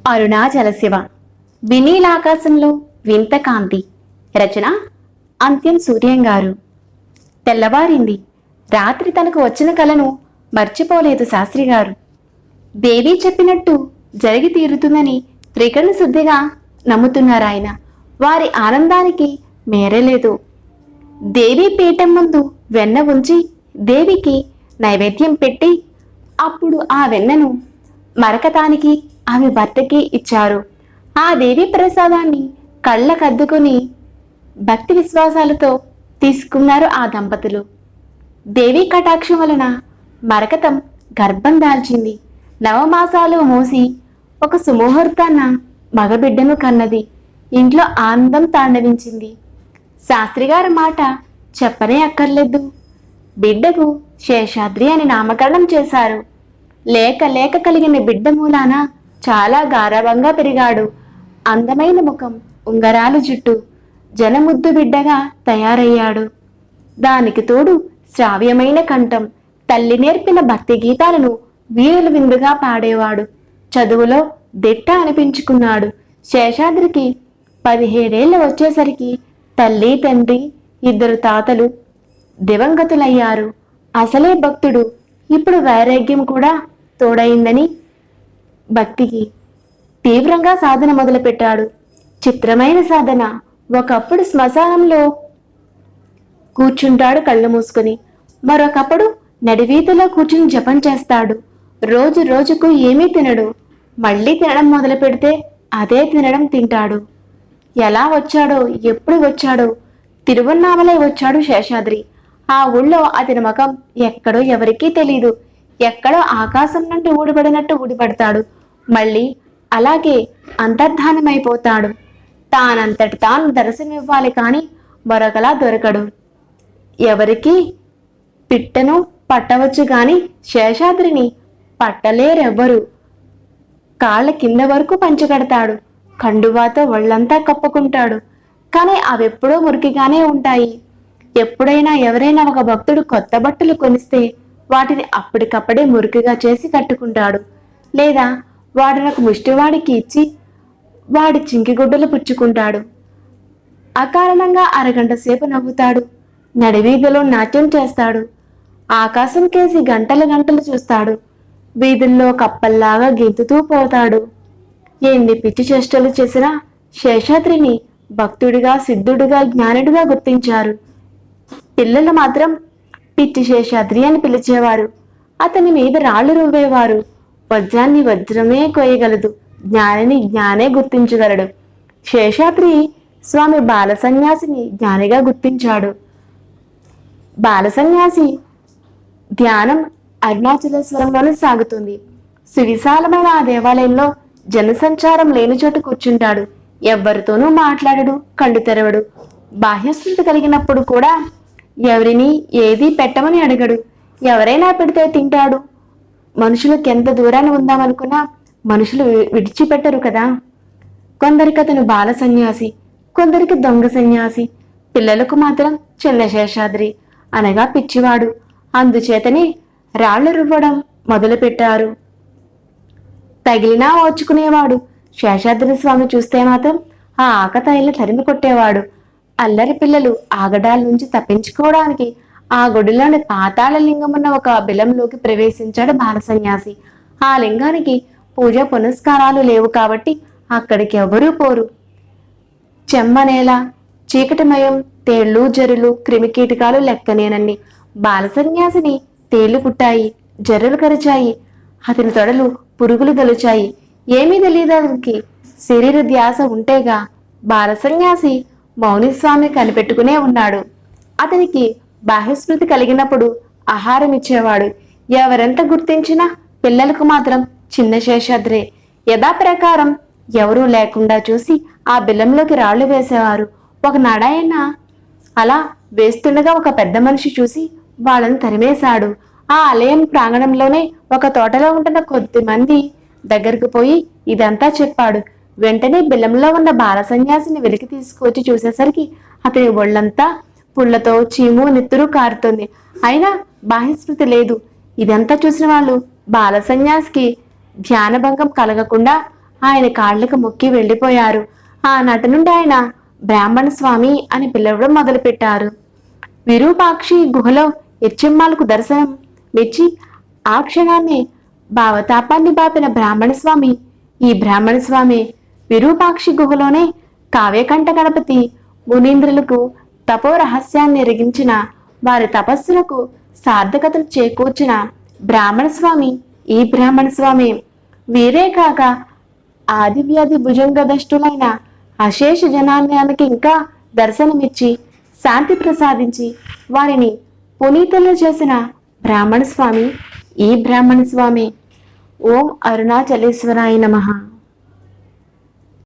అరుణాచల శివ. వినీలాకాశంలో వింత కాంతి. రచన అంత్యం సూర్యం గారు. తెల్లవారింది. రాత్రి తనకు వచ్చిన కలను మర్చిపోలేదు శాస్త్రి గారు. దేవి చెప్పినట్టు జరిగి తీరుతుందని త్రికరణ శుద్ధిగా నమ్ముతున్నారాయన. వారి ఆనందానికి మేరలేదు. దేవి పీఠం ముందు వెన్న ఉంచి దేవికి నైవేద్యం పెట్టి అప్పుడు ఆ వెన్నను మరకతానికి ఆమె భర్తకి ఇచ్చారు. ఆ దేవి ప్రసాదాన్ని కళ్ళకద్దుకుని భక్తి విశ్వాసాలతో తీసుకున్నారు ఆ దంపతులు. దేవి కటాక్షం వలన మరకతం గర్భం దాల్చింది. నవమాసాలు మోసి ఒక సుముహూర్తాన్న మగబిడ్డను కన్నది. ఇంట్లో ఆనందం తాండవించింది. శాస్త్రిగారి మాట చెప్పనే అక్కర్లేదు. బిడ్డకు శేషాద్రి అని నామకరణం చేశారు. లేక లేక కలిగిన బిడ్డ మూలాన చాలా గారాబంగా పెరిగాడు. అందమైన ముఖం, ఉంగరాలు జుట్టు, జనముద్దు బిడ్డగా తయారయ్యాడు. దానికి తోడు శ్రావ్యమైన కంఠం. తల్లి నేర్పిన భక్తి గీతాలను వీరులు విందుగా పాడేవాడు. చదువులో దిట్ట అనిపించుకున్నాడు. శేషాద్రికి 17 ఏళ్ళు వచ్చేసరికి తల్లి తండ్రి 2 తాతలు దివంగతులయ్యారు. అసలే భక్తుడు. ఇప్పుడు వైరాగ్యం కూడా తోడైందని భక్తికి తీవ్రంగా సాధన మొదలుపెట్టాడు. చిత్రమైన సాధన. ఒకప్పుడు శ్మశానంలో కూర్చుంటాడు కళ్ళు మూసుకుని. మరొకప్పుడు నడివీధిలో కూర్చుని జపం చేస్తాడు. రోజు రోజుకు ఏమీ తినడు. మళ్ళీ తినడం మొదలు పెడితే అదే తింటాడు. ఎలా వచ్చాడో, ఎప్పుడు వచ్చాడో తిరువన్నామలై వచ్చాడు శేషాద్రి. ఆ ఊళ్ళో అతని ముఖం ఎక్కడో ఎవరికీ తెలీదు. ఎక్కడో ఆకాశం నుండి ఊడిపడినట్టు ఊడిపడతాడు. మళ్ళీ అలాగే అంతర్ధానమైపోతాడు. తానంతటి తాను దర్శనమివ్వాలి కాని మరొకలా దొరకడు. ఎవరికి పిట్టను పట్టవచ్చు గాని శేషాద్రిని పట్టలేరెవ్వరు. కాళ్ళ కింద వరకు పంచగడతాడు. కండువాతో ఒళ్ళంతా కప్పుకుంటాడు. కానీ అవెప్పుడో మురికిగానే ఉంటాయి. ఎప్పుడైనా ఎవరైనా ఒక భక్తుడు కొత్త బట్టలు కొనిస్తే వాటిని అప్పటికప్పుడే మురికిగా చేసి కట్టుకుంటాడు. లేదా వాడినొక ముష్టివాడికి ఇచ్చి వాడి చింకిగుడ్డలు పుచ్చుకుంటాడు. అకారణంగా అరగంట సేపు నవ్వుతాడు. నడివీధిలో నాట్యం చేస్తాడు. ఆకాశం కేసి గంటలు గంటలు చూస్తాడు. వీధుల్లో కప్పల్లాగా గెంతుతూ పోతాడు. ఎన్ని పిచ్చి చేష్టలు చేసినా శేషాద్రిని భక్తుడిగా, సిద్ధుడిగా, జ్ఞానుడిగా గుర్తించారు. పిల్లలు మాత్రం పిచ్చి శేషాద్రి అని పిలిచేవారు. అతని మీద రాళ్లు రువ్వేవారు. వజ్రాన్ని వజ్రమే కోయగలదు, జ్ఞానిని జ్ఞానే గుర్తించగలడు. శేషాద్రి స్వామి బాలసన్యాసిని జ్ఞానిగా గుర్తించాడు. బాలసన్యాసి ధ్యానం అరుణాచలేశ్వరంలోనే సాగుతుంది. సువిశాలమైన ఆ దేవాలయంలో జనసంచారం లేని చోట కూర్చుంటాడు. ఎవ్వరితోనూ మాట్లాడడు, కళ్ళు తెరవడు. బాహ్యస్థితి కలిగినప్పుడు కూడా ఎవరిని ఏదీ పెట్టమని అడగడు. ఎవరైనా పెడితే తింటాడు. మనుషులకు ఎంత దూరాన్ని ఉందామనుకున్నా మనుషులు విడిచిపెట్టరు కదా. కొందరికి అతను బాల సన్యాసి, కొందరికి దొంగ సన్యాసి. పిల్లలకు మాత్రం చిన్న శేషాద్రి అనగా పిచ్చివాడు. అందుచేతనే రాళ్లు రువ్వడం మొదలుపెట్టారు. తగిలినా ఓర్చుకునేవాడు. శేషాద్రి స్వామి చూస్తే మాత్రం ఆ ఆకతాయిలు తరిమి కొట్టేవాడు. అల్లరి పిల్లలు ఆగడాల నుంచి తప్పించుకోవడానికి ఆ గుడిలోని పాతాళ లింగమున్న ఒక బిలంలోకి ప్రవేశించాడు బాలసన్యాసి. ఆ లింగానికి పూజ పునస్కారాలు లేవు కాబట్టి అక్కడికి ఎవరూ పోరు. చెమ్మనేల, చీకటిమయం, తేళ్లు, జరులు, క్రిమికీటకాలు లెక్కనేనన్ని. బాలసన్యాసిని తేళ్లు పుట్టాయి, జర్రులు కరిచాయి. అతని తొడలు పురుగులు గెలిచాయి. ఏమీ తెలియదు అతనికి. శరీర ధ్యాస ఉంటేగా. బాలసన్యాసి మౌనిస్వామి కనిపెట్టుకునే ఉన్నాడు. అతనికి బాహ్యస్మృతి కలిగినప్పుడు ఆహారం ఇచ్చేవాడు. ఎవరెంత గుర్తించినా పిల్లలకు మాత్రం చిన్న శేషాద్రే. యథాప్రకారం ఎవరూ లేకుండా చూసి ఆ బిల్లంలోకి రాళ్లు వేసేవారు. ఒకనాడాయన అలా వేస్తుండగా ఒక పెద్ద మనిషి చూసి వాళ్ళని తరిమేశాడు. ఆ ఆలయం ప్రాంగణంలోనే ఒక తోటలో ఉంటున్న కొద్ది మంది దగ్గరకు పోయి ఇదంతా చెప్పాడు. వెంటనే బిల్లంలో ఉన్న బాలసన్యాసిని వెలికి తీసుకొచ్చి చూసేసరికి అతని ఒళ్ళంతా పుళ్లతో చీము నెత్తురు కారుతుంది. అయినా బాహ్యస్మృతి లేదు. ఇదంతా చూసిన వాళ్ళు బాలసన్యాసికి ధ్యానభంగం కలగకుండా ఆయన కాళ్లకు మొక్కి వెళ్లిపోయారు. ఆనాటి నుండి ఆయన బ్రాహ్మణ స్వామి అని పిలవడం మొదలుపెట్టారు. విరూపాక్షి గుహలో ఎచ్చెమ్మాలకు దర్శనం మెచ్చి ఆ క్షణాన్ని భావతాపాన్ని బాపిన బ్రాహ్మణ స్వామి ఈ బ్రాహ్మణ స్వామి. విరూపాక్షి గుహలోనే కావ్యకంఠ గణపతి మునీంద్రులకు తపో రహస్యాన్ని ఎరిగించిన వారి తపస్సులకు సార్థకతలు చేకూర్చిన బ్రాహ్మణ స్వామి ఈ బ్రాహ్మణ స్వామి. వీరే కాక ఆదివ్యాధి భుజంగదష్టులైన అశేష జనాన్యానికి ఇంకా దర్శనమిచ్చి శాంతి ప్రసాదించి వారిని పునీతులు చేసిన బ్రాహ్మణ స్వామి ఈ బ్రాహ్మణ స్వామి. ఓం అరుణాచలేశ్వరాయ నమః.